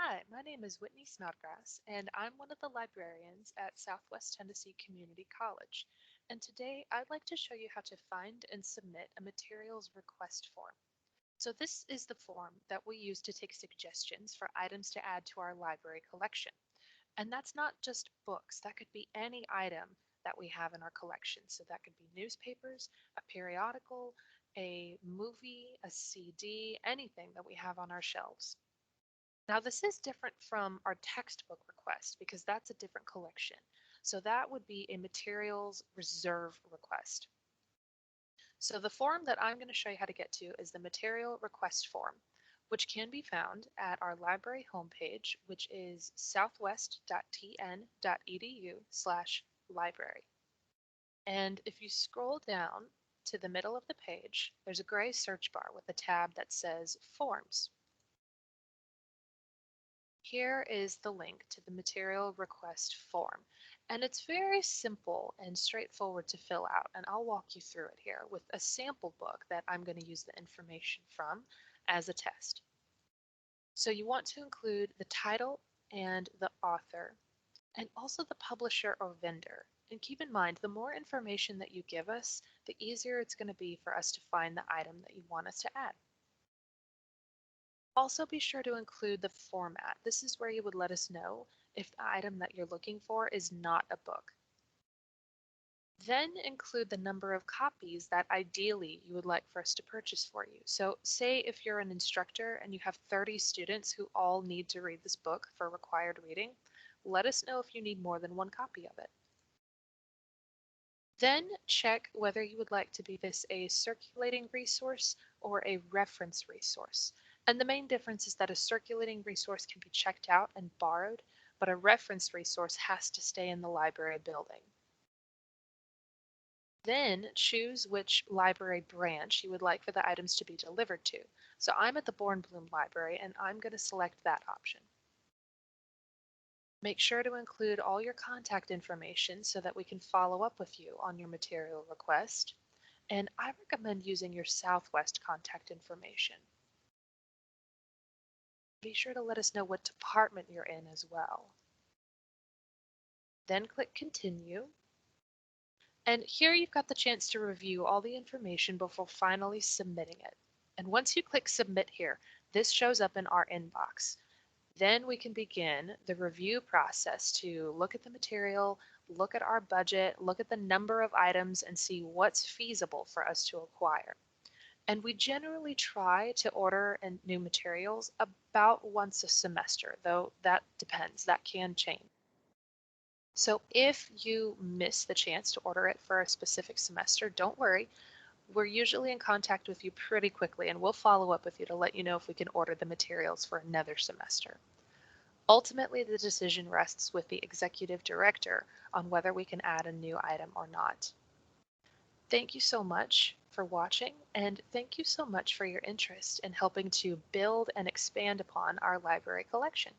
Hi, my name is Whitney Snodgrass, and I'm one of the librarians at Southwest Tennessee Community College. And today I'd like to show you how to find and submit a materials request form. So this is the form that we use to take suggestions for items to add to our library collection. And that's not just books, that could be any item that we have in our collection. So that could be newspapers, a periodical, a movie, a CD, anything that we have on our shelves. Now, this is different from our textbook request because that's a different collection. So that would be a materials reserve request. So the form that I'm going to show you how to get to is the material request form, which can be found at our library homepage, which is southwest.tn.edu/library. And if you scroll down to the middle of the page, there's a gray search bar with a tab that says Forms. Here is the link to the material request form, and it's very simple and straightforward to fill out, and I'll walk you through it here with a sample book that I'm going to use the information from as a test. So you want to include the title and the author, and also the publisher or vendor. And keep in mind, the more information that you give us, the easier it's going to be for us to find the item that you want us to add. Also be sure to include the format. This is where you would let us know if the item that you're looking for is not a book. Then include the number of copies that ideally you would like for us to purchase for you. So say if you're an instructor and you have 30 students who all need to read this book for required reading, let us know if you need more than one copy of it. Then check whether you would like to be this a circulating resource or a reference resource. And the main difference is that a circulating resource can be checked out and borrowed, but a reference resource has to stay in the library building. Then choose which library branch you would like for the items to be delivered to. So I'm at the Born Bloom Library and I'm going to select that option. Make sure to include all your contact information so that we can follow up with you on your material request. And I recommend using your Southwest contact information. Be sure to let us know what department you're in as well. Then click Continue. And here you've got the chance to review all the information before finally submitting it. And once you click Submit here, this shows up in our inbox. Then we can begin the review process to look at the material, look at our budget, look at the number of items, and see what's feasible for us to acquire. And we generally try to order new materials about once a semester, though that depends, that can change. So if you miss the chance to order it for a specific semester, don't worry. We're usually in contact with you pretty quickly, and we'll follow up with you to let you know if we can order the materials for another semester. Ultimately, the decision rests with the executive director on whether we can add a new item or not. Thank you so much for watching, and thank you so much for your interest in helping to build and expand upon our library collection.